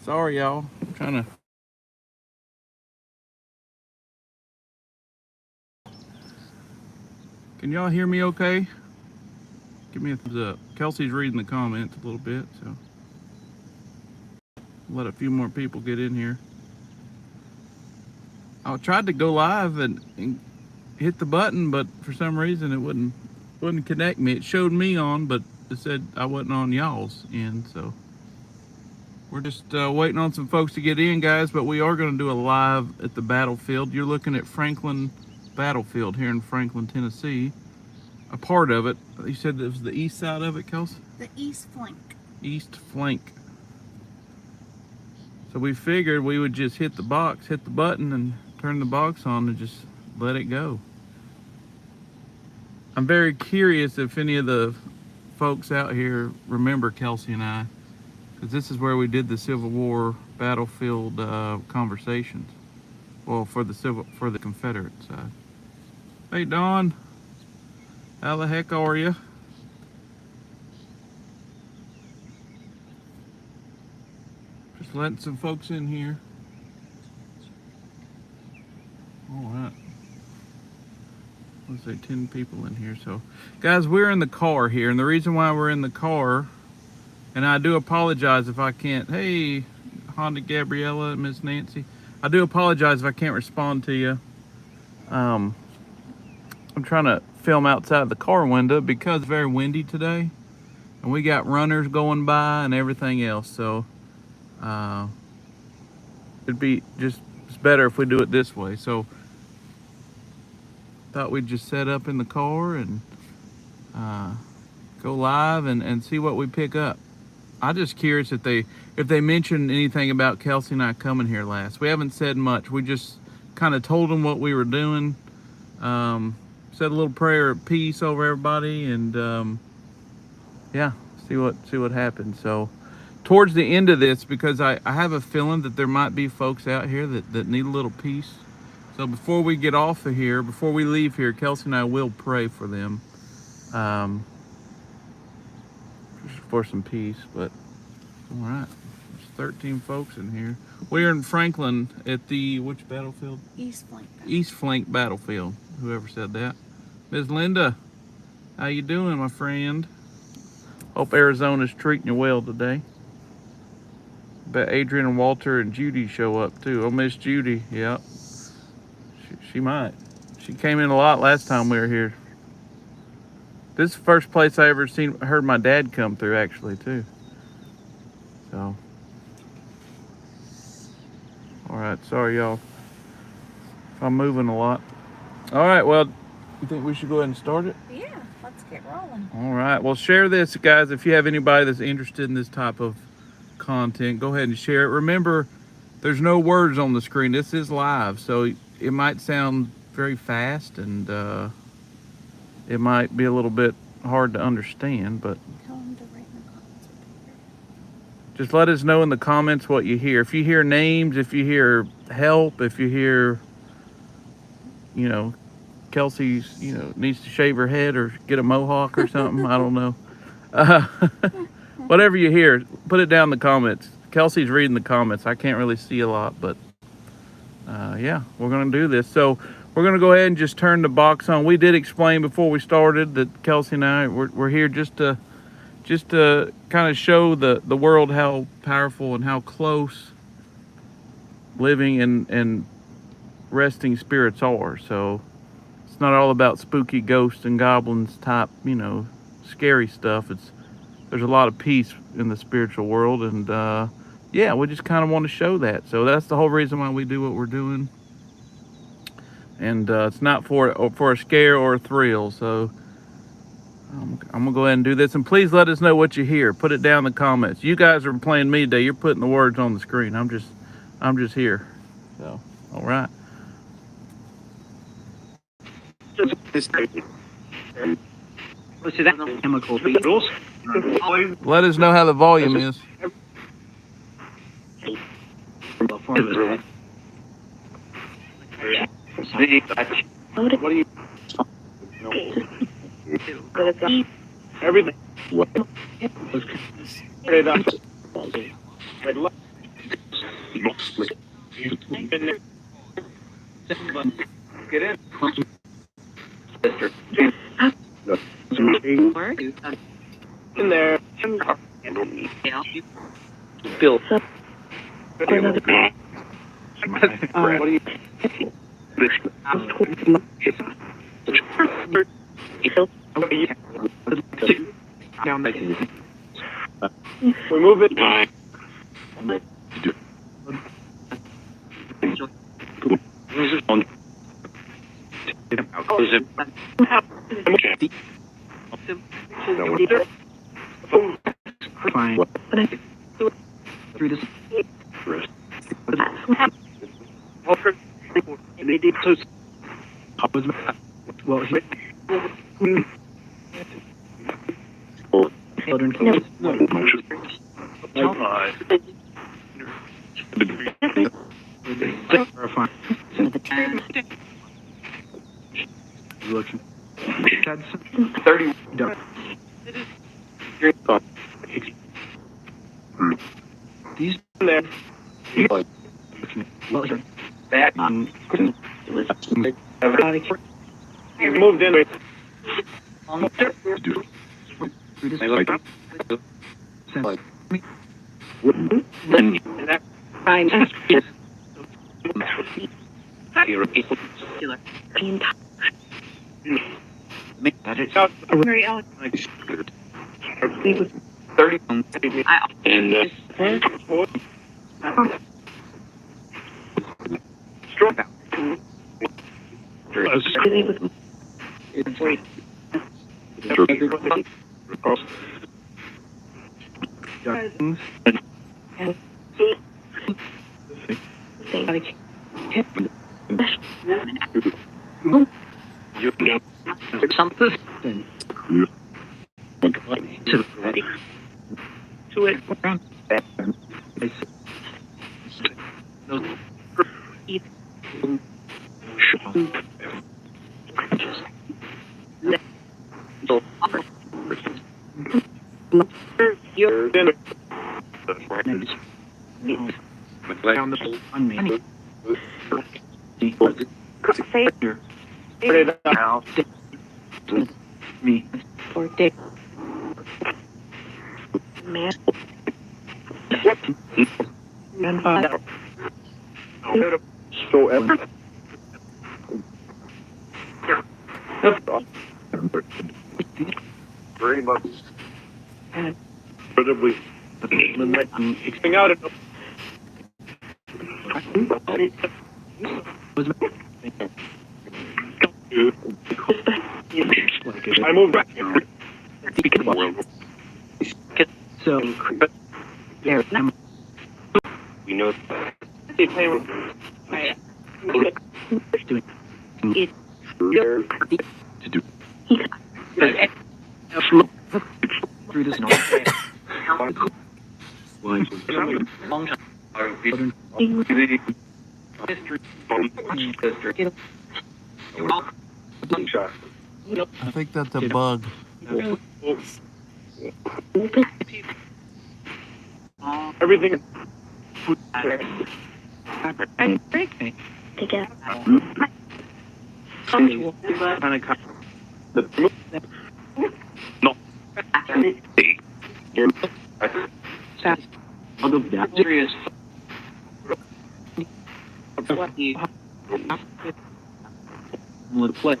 Sorry, y'all. I'm trying to. Can y'all hear me okay? Give me a thumbs up. Kelsey's reading the comments a little bit, so let a few more people get in here. I tried to go live and hit the button, but for some reason it wouldn't connect me. It showed me on, but it said I wasn't on y'all's end, so we're just waiting on some folks to get in, guys, but we are going to do a live at the battlefield. You're looking at Franklin Battlefield here in Franklin, Tennessee. A part of it. You said it was the east side of it, Kelsey? The east flank. East flank. So we figured we would just hit the box, hit the button, and turn the box on and just let it go. I'm very curious if any of the folks out here remember Kelsey and I, because this is where we did the Civil War battlefield conversations. Well, for the Confederate side. Hey, Don. How the heck are you? Just letting some folks in here. All right. Let's say 10 people in here. So, guys, we're in the car here, and the reason why we're in the car, and I do apologize if I can't. Hey, Honda Gabriella, Miss Nancy. I do apologize if I can't respond to you. I'm trying to film outside the car window because it's very windy today, and we got runners going by and everything else. So it'd be just it's better if we do it this way. So thought we'd just set up in the car and go live and see what we pick up. I'm just curious if they mentioned anything about Kelsey and I coming here last. We haven't said much. We just kind of told them what we were doing. Said a little prayer of peace over everybody, and yeah, see what happens. So towards the end of this, because I have a feeling that there might be folks out here that need a little peace. So before we get off of here, before we leave here, Kelsey and I will pray for them, for some peace. But all right, there's 13 folks in here. We're in Franklin at the which battlefield? East flank. East flank battlefield. Whoever said that. Ms. Linda, how you doing, my friend? Hope Arizona's treating you well today. Bet Adrian and Walter and Judy show up too. Oh, Miss Judy, yep. She might. She came in a lot last time we were here. This is the first place I ever heard my dad come through, actually, too. So. All right, sorry, y'all. I'm moving a lot. All right, well, you think we should go ahead and start it? Yeah, let's get rolling. All right, well, share this, guys. If you have anybody that's interested in this type of content, go ahead and share it. Remember, there's no words on the screen. This is live, so it might sound very fast, and it might be a little bit hard to understand, but Tell them to write in the comments. just let us know in the comments what you hear. If you hear names, if you hear help, if you hear, Kelsey's, needs to shave her head or get a mohawk or something. I don't know. Whatever you hear, put it down in the comments. Kelsey's reading the comments. I can't really see a lot, but yeah, we're going to do this. So we're going to go ahead and just turn the box on. We did explain before we started that Kelsey and I, we're here just to kind of show the world how powerful and how close living and resting spirits are. So it's not all about spooky ghosts and goblins type, scary stuff. There's a lot of peace in the spiritual world, and yeah, we just kind of want to show that. So that's the whole reason why we do what we're doing. And it's not for a scare or a thrill. So I'm gonna go ahead and do this, and please let us know what you hear. Put it down in the comments. You guys are playing me today. You're putting the words on the screen. I'm just here. So all right. Let us know how the volume is. Everything. Get in. In there. Bill. What do you? We move it. Through this. Well, children. Looking. 30. These there. Well, that moved in. Very elegant. 30 and strong. Something to it. You're dinner. On the on me. Me. For dick. Man. Grandfather. So ever. Very much. Incredibly. Coming out of. I moved back. So, there, We know. doing It. to do through this long time. I think that's a bug. Everything. I'm breaking. Together. No. Serious.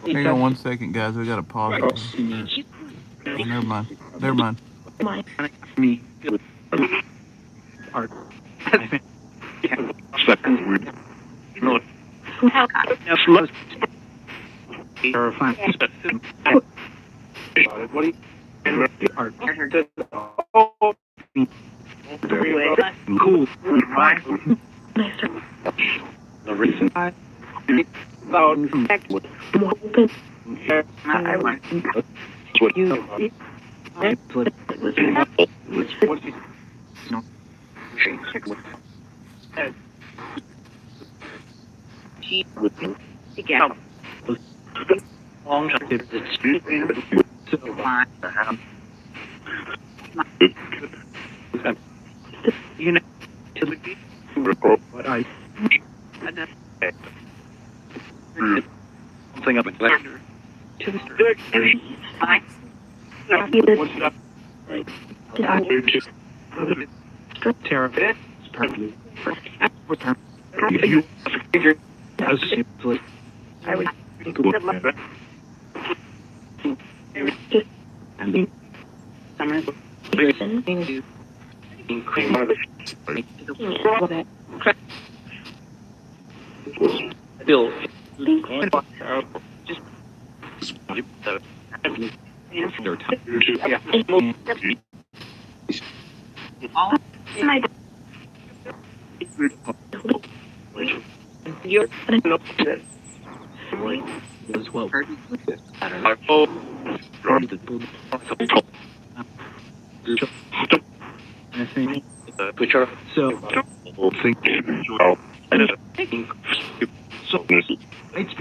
Hang on 1 second, guys. We gotta pause. Oh, never mind. Never mind. Mine. Me. Art. No. Terrifying. What do you? Art. Oh. Cool. Nicer. The reason. About. Open. I want What you. It was What you? no. Together. Long time. So, You know. But I Something up in there. to the Tara perfectly return as simply I would and the summer. Still. their time. My you're As well. I think so. So it's and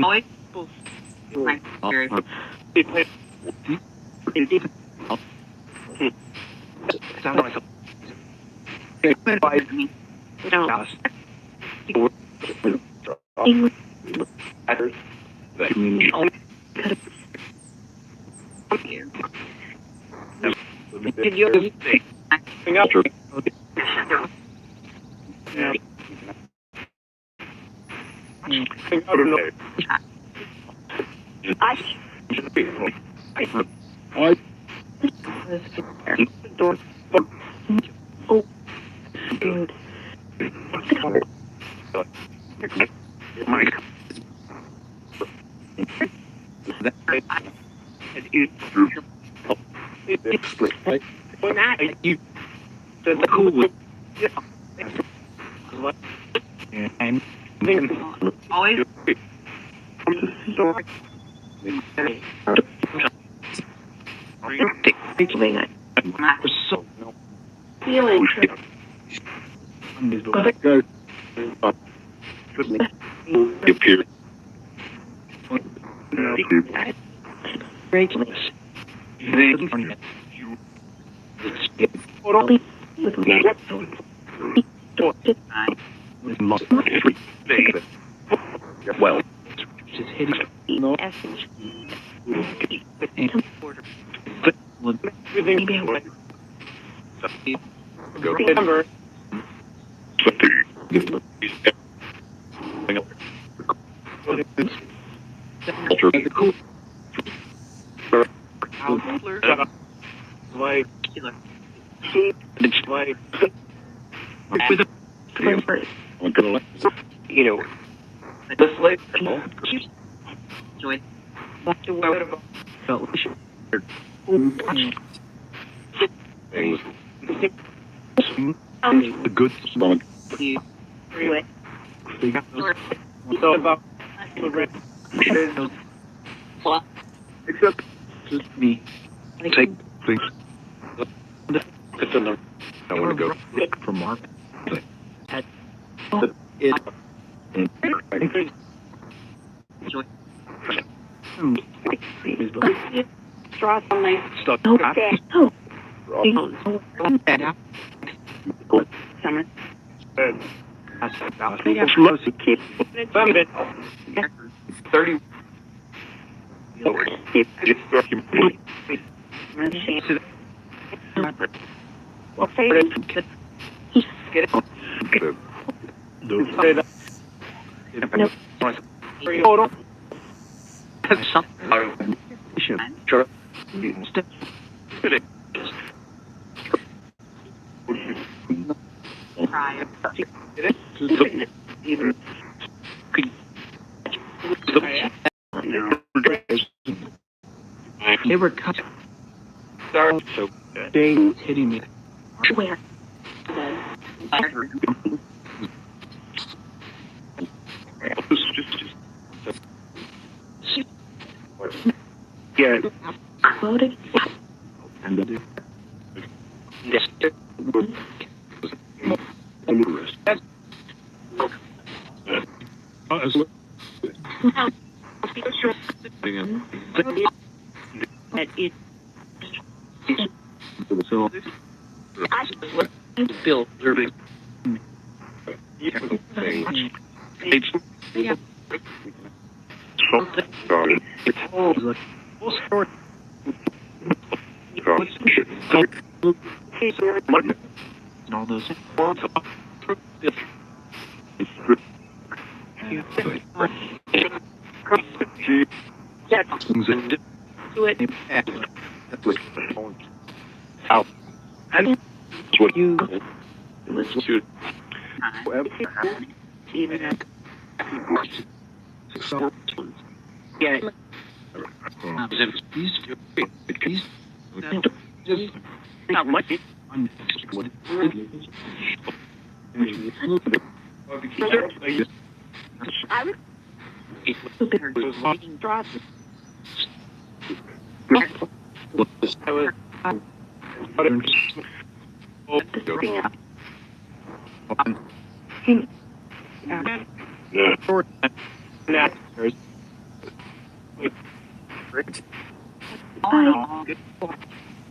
always so feeling Well, just hitting you know, this late. felt A good stomach. So about except me. take things. It's in the. I want to go. From Mark. It. straw on my Stuff. oh And summer. that's about Keep 30. Well, say Get it. Sure. they were cut So hitting me. where yeah. loaded And the that it so Still serving. It's Yeah. guarded. Look. Full story. And all those. Do it. Out. And what you shoot. Even So. Yeah. These. Just. not much. On. I would. Making draws.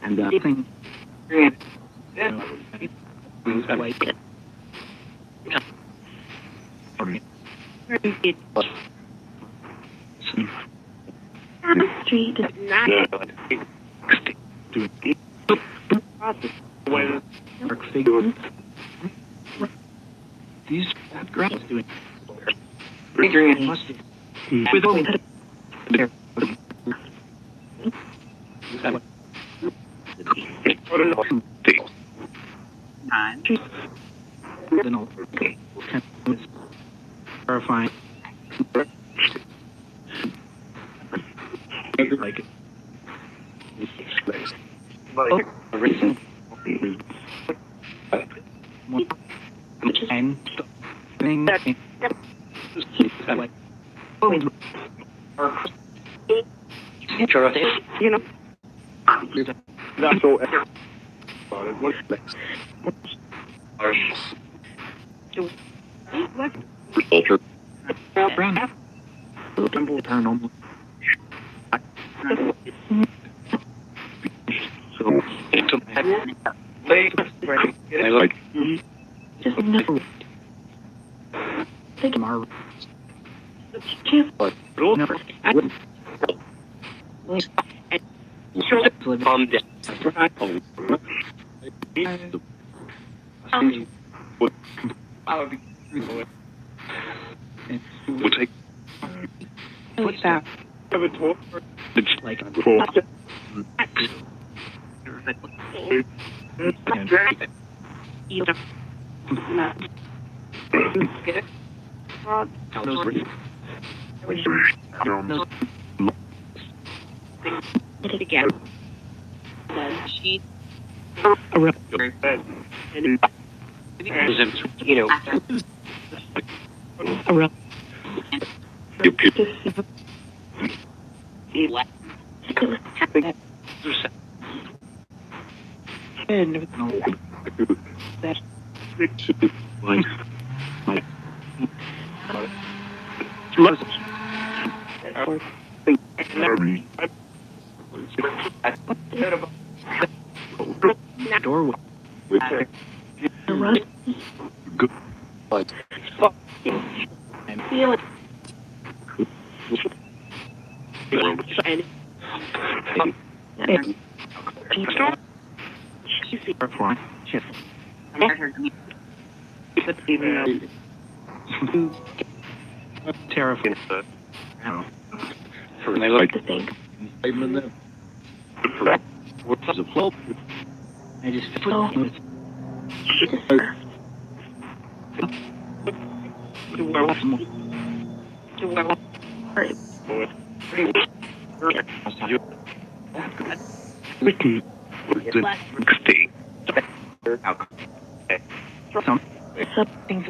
And the thing. Street is not Dark figure. These girls doing. Must be. Terrifying. Like it. And thing. you know. That's so. What's next? Culture. Brown. Paranormal. So it's I like. Just no. Take Marvel. chance. But No. calm down. We'll take. What's that? It's Like cool. You know. Get it? Get it again. She. You know. What? doorway. Good. Like. Feel it. Terrifying. Shit. Terrifying. And I like to think. what's a float. I just Oh. Something.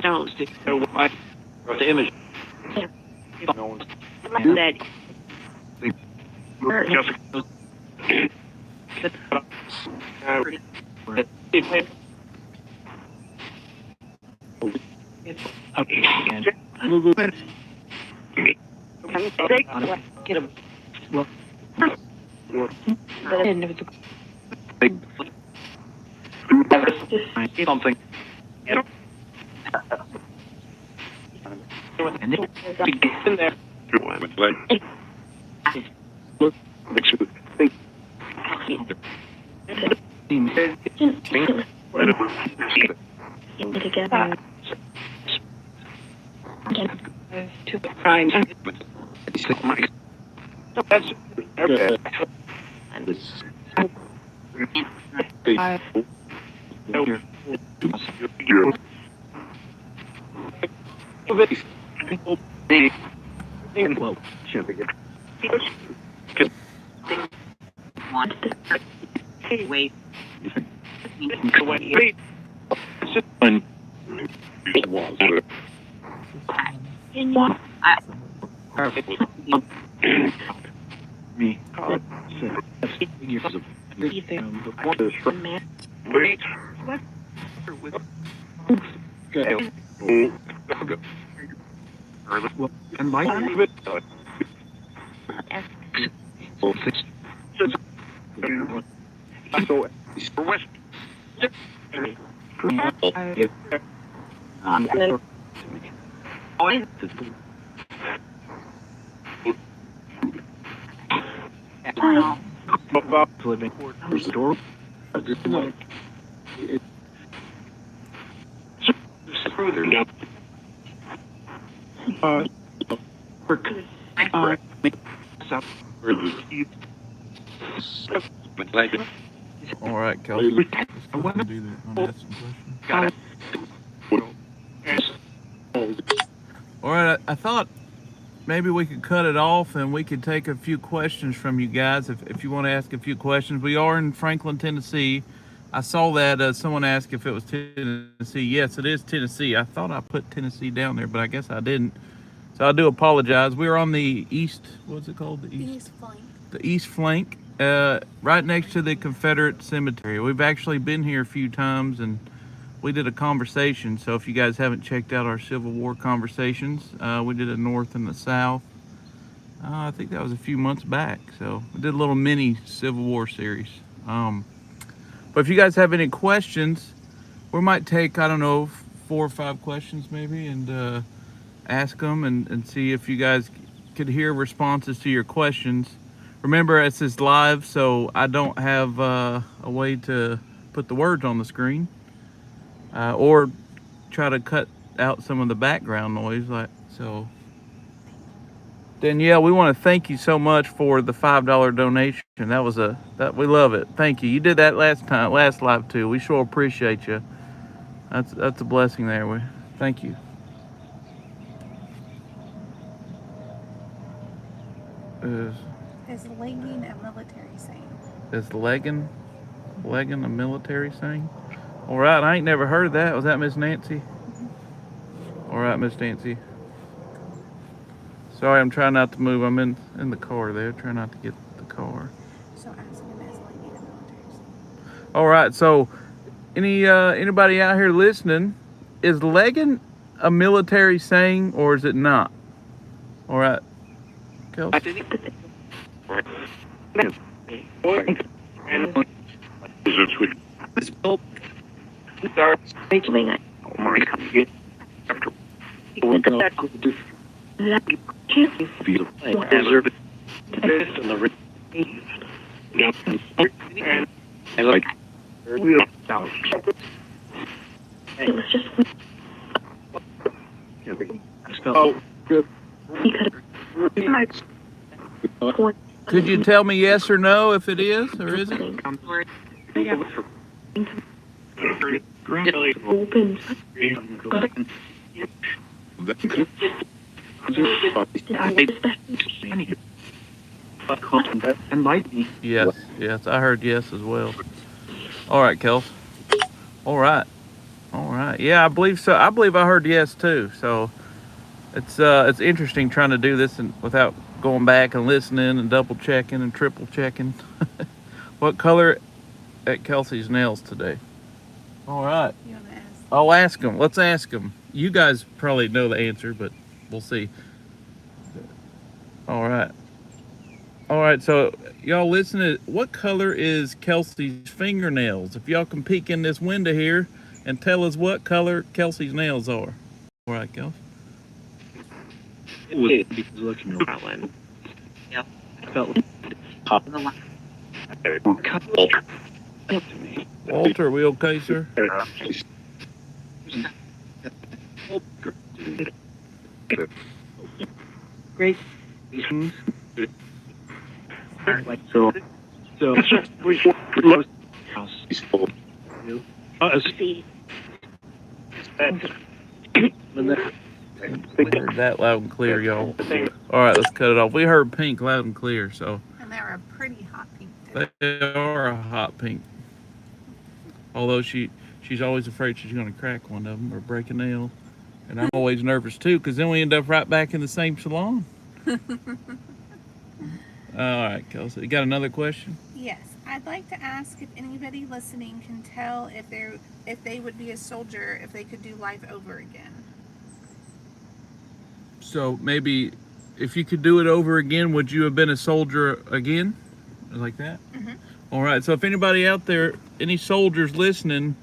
Don't stick The image. that. again. Get him. Well, Something. and then In there. Together. Two crimes. That's well, Want to wait. me. Years of well, and my living the door. All right, Kelsey. Let's go ahead and do that. I'm gonna ask some questions. All right, I thought maybe we could cut it off and we could take a few questions from you guys if you want to ask a few questions. We are in Franklin, Tennessee. I saw that someone asked if it was Tennessee. Yes, it is Tennessee. I thought I put Tennessee down there, but I guess I didn't. So I do apologize. We're on the east, what's it called? The east flank. The east flank, right next to the Confederate cemetery. We've actually been here a few times and we did a conversation. So if you guys haven't checked out our Civil War conversations, we did a North and the South. I think that was a few months back. So we did a little mini Civil War series. But if you guys have any questions, we might take, I don't know, 4 or 5 questions maybe and ask them and see if you guys could hear responses to your questions. Remember, this is live, so I don't have a way to put the words on the screen or try to cut out some of the background noise. So Danielle, we want to thank you so much for the $5 donation. That we love it. Thank you. You did that last live too. We sure appreciate you. That's a blessing there. Thank you. Is legging a military saying? Is legging a military saying? All right, I ain't never heard of that. Was that Miss Nancy? All right, Miss Nancy. Sorry, I'm trying not to move. I'm in the car there, trying not to get the car. So ask him, is legging a military saying? All right, so anybody out here listening, is legging a military saying or is it not? All right, Kelsey. It was just Could you tell me yes or no if it is or isn't? open. Enlighten. Yes, I heard yes as well. All right, Kels. All right. Yeah, I believe so. I believe I heard yes too. So it's interesting trying to do this without going back and listening and double checking and triple checking. What color at Kelsey's nails today. All right. You want to ask? I'll ask him. Let's ask him. You guys probably know the answer, but we'll see. All right. All right. So y'all listen to what color is Kelsey's fingernails? If y'all can peek in this window here and tell us what color Kelsey's nails are. All right, Kelsey. It was because looking around. One. Yep. I felt like Top of the line. to me. Walter, are we okay, sir? Great. So house. See. We heard that loud and clear, y'all. All right, let's cut it off. We heard pink loud and clear, so And they were a pretty hot pink too. they are a hot pink. Although she's always afraid she's going to crack one of them or break a nail. And I'm always nervous too, because then we end up right back in the same salon. All right, Kelsey, you got another question? Yes, I'd like to ask if anybody listening can tell if they would be a soldier if they could do life over again. So maybe if you could do it over again, would you have been a soldier again? Like that? Mhm. All right, so if anybody out there, any soldiers listening,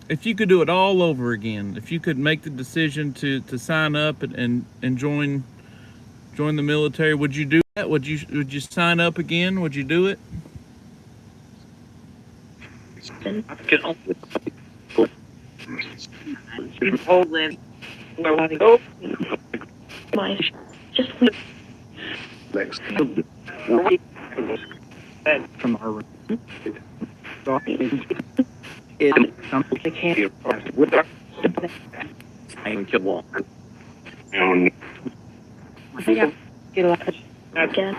if you could do it all over again, if you could make the decision to sign up and join the military, would you do that? Would you sign up again? Would you do it? Hold in. Go. Just wait. Next. From our room. I can't. I can kill one. I think I'll get a lot of again.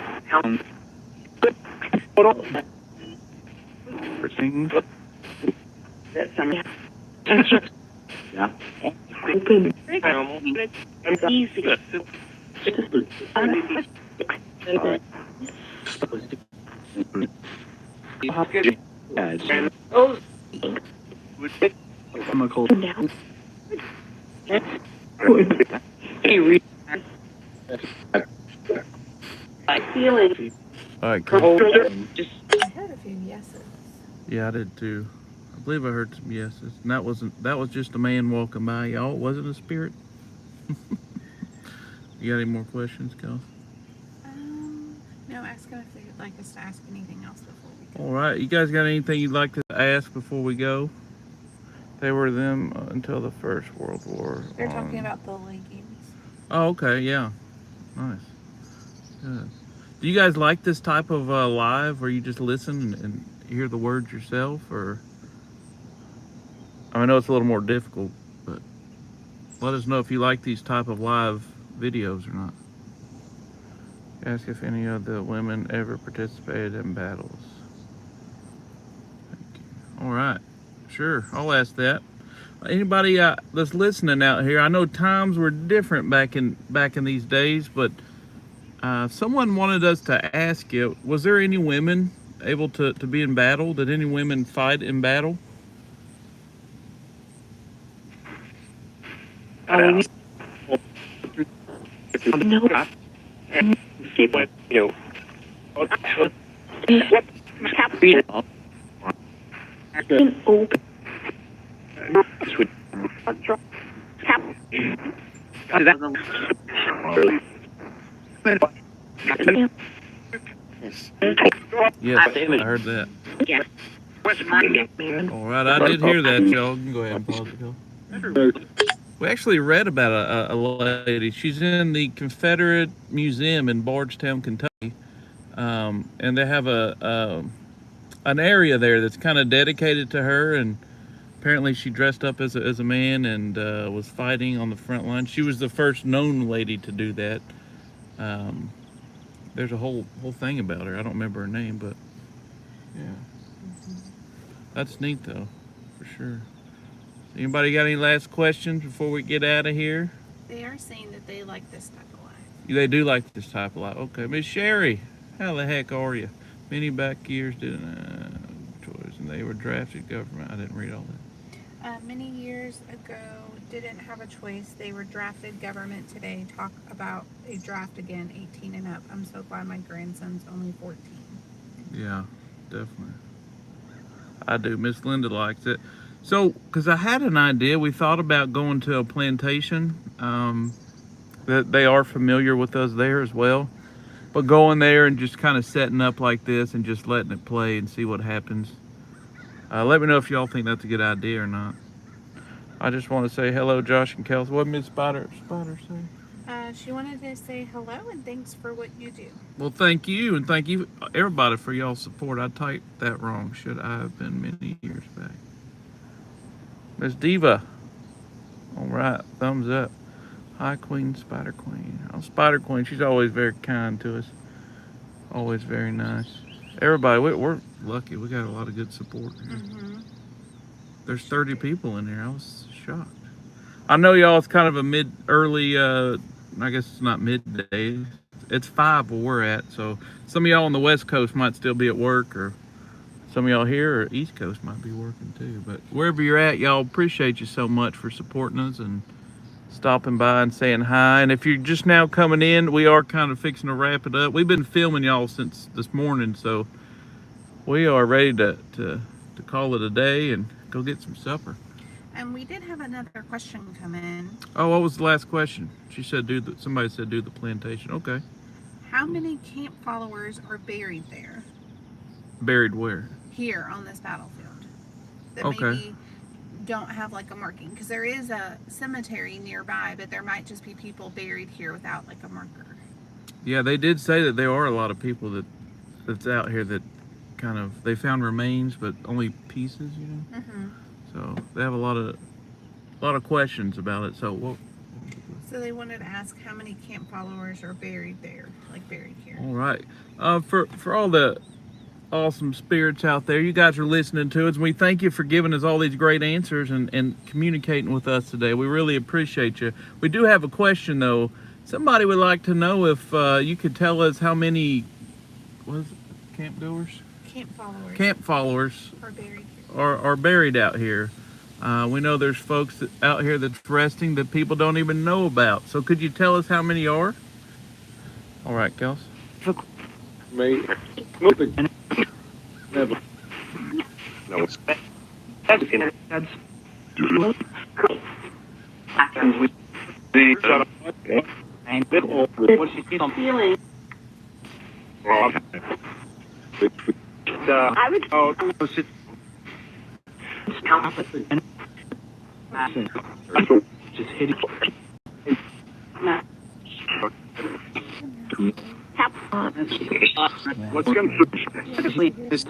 Everything. That's something. Yeah. Open. It's easy. Oh, Chemical. now. Hey, read. I feel it. All right, cool. Just I heard a few yeses. Yeah, I did too. I believe I heard some yeses. And that was just a man walking by, y'all. It wasn't a spirit. You got any more questions, Kelsey? No, ask them if they would like us to ask anything else before we go. All right, you guys got anything you'd like to ask before we go? They were them until the First World War. They're talking about the leggings. Oh, okay, yeah. Nice. Good. Do you guys like this type of live where you just listen and hear the words yourself? Or I know it's a little more difficult, but let us know if you like these type of live videos or not. Ask if any of the women ever participated in battles. Thank you. All right. Sure, I'll ask that. Anybody that's listening out here, I know times were different back in these days, but someone wanted us to ask you, was there any women able to be in battle? Did any women fight in battle? no. Open. Yes, I heard that. Yeah. All right, I did hear that, y'all. You can go ahead and pause it, Bill. We actually read about a lady. She's in the Confederate Museum in Bardstown, Kentucky, and they have an area there that's kind of dedicated to her. And apparently, she dressed up as a man and was fighting on the front line. She was the first known lady to do that. There's a whole thing about her. I don't remember her name, but yeah, that's neat though, for sure. Anybody got any last questions before we get out of here? They are saying that they like this type of life. They do like this type of life. Okay, Miss Sherry, how the heck are you? Many back years didn't choice. They were drafted government. I didn't read all that. Many years ago, didn't have a choice. They were drafted government today. Talk about a draft again, 18 and up. I'm so glad my grandson's only 14. Yeah, definitely. I do. Miss Linda likes it. So, because I had an idea, we thought about going to a plantation. That they are familiar with us there as well. But going there and just kind of setting up like this and just letting it play and see what happens. Let me know if y'all think that's a good idea or not. I just want to say hello, Josh and Kelsey. What did Miss Spider say? She wanted to say hello and thanks for what you do. Well, thank you, and thank you everybody for y'all's support. I typed that wrong. Should I have been many years back? Miss Diva. All right, thumbs up. Hi, Queen, Spider Queen. Oh, Spider Queen, she's always very kind to us. Always very nice. Everybody, we're lucky. We got a lot of good support here. Mm-hmm. There's 30 people in there. I was shocked. I know y'all, it's kind of a early, I guess it's not midday. It's 5 where we're at. So some of y'all on the West Coast might still be at work, or some of y'all here or East Coast might be working too. But wherever you're at, y'all, appreciate you so much for supporting us and stopping by and saying hi. And if you're just now coming in, we are kind of fixing to wrap it up. We've been filming y'all since this morning, so we are ready to call it a day and go get some supper. And we did have another question come in. Oh, what was the last question? She said somebody said do the plantation. Okay. How many camp followers are buried there? Buried where? Here on this battlefield. That Okay. maybe don't have like a marking, because there is a cemetery nearby, but there might just be people buried here without like a marker. Yeah, they did say that there are a lot of people that's out here that they found remains, but only pieces, you know. Mm-hmm. So they have a lot of questions about it. So So they wanted to ask how many camp followers are buried there, like buried here. all right, for all the awesome spirits out there, you guys are listening to us, and we thank you for giving us all these great answers and communicating with us today. We really appreciate you. We do have a question though. Somebody would like to know if you could tell us how many camp goers? Camp followers are buried here. are buried out here. We know there's folks out here that's resting that people don't even know about. So could you tell us how many are? All right, Kels. May never. No, it's Feeling. I would Just hit it. What's going This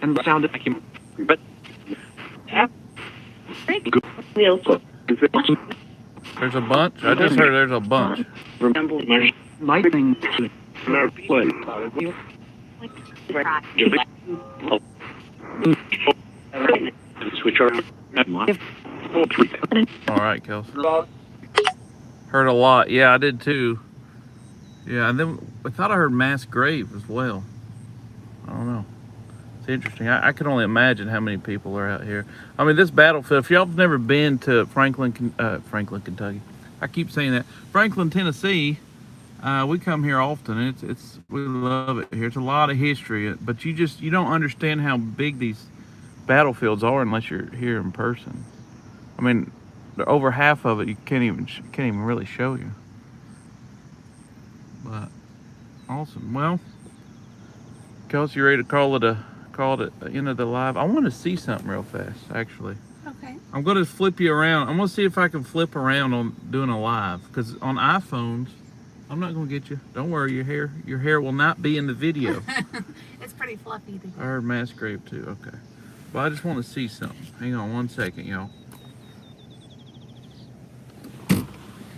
and the sound like him. But There's a bunch. I just heard there's a bunch. lightning. Switch our All right, Kels. Heard a lot. Yeah, I did too. Yeah, and then I thought I heard mass grave as well. I don't know. It's interesting. I can only imagine how many people are out here. I mean, this battlefield, if y'all have never been to Franklin, Kentucky, I keep saying that. Franklin, Tennessee, we come here often. We love it here. It's a lot of history, but you don't understand how big these battlefields are unless you're here in person. I mean, over half of it you can't even really show you. But awesome. Well, Kelsey, you ready to call it end of the live? I want to see something real fast, actually. Okay. I'm going to flip you around. I'm going to see if I can flip around on doing a live, because on iPhones, I'm not going to get you. Don't worry, your hair will not be in the video. It's pretty fluffy. I heard mass grave too. Okay. Well, I just want to see something. Hang on 1 second, y'all.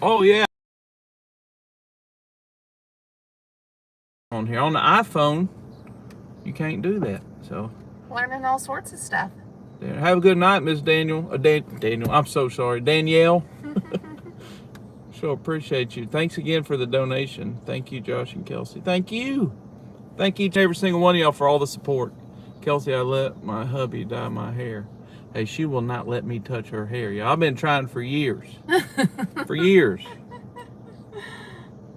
Oh yeah. On here on the iPhone, you can't do that. So Learning all sorts of stuff. yeah, have a good night, Miss Daniel. Daniel, I'm so sorry, Danielle. So appreciate you. Thanks again for the donation. Thank you, Josh and Kelsey. Thank you. Thank each and every single one of y'all for all the support. Kelsey, I let my hubby dye my hair. Hey, she will not let me touch her hair. Y'all, I've been trying for years. For years.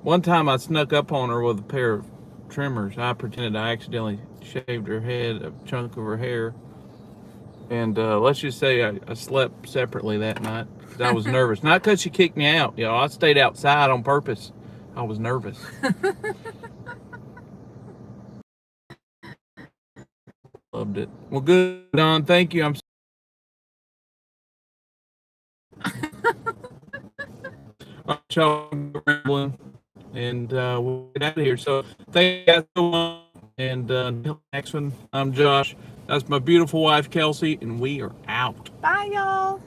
One time I snuck up on her with a pair of trimmers. I pretended I accidentally shaved her head, a chunk of her hair. And let's just say I slept separately that night because I was nervous. Not because she kicked me out. Y'all, I stayed outside on purpose. I was nervous. Loved it. Well, good, Don. Thank you. I'm all right, y'all, rambling, and we'll get out of here. So thank you guys so much. And until the next one, I'm Josh. That's my beautiful wife, Kelsey, and we are out. Bye, y'all.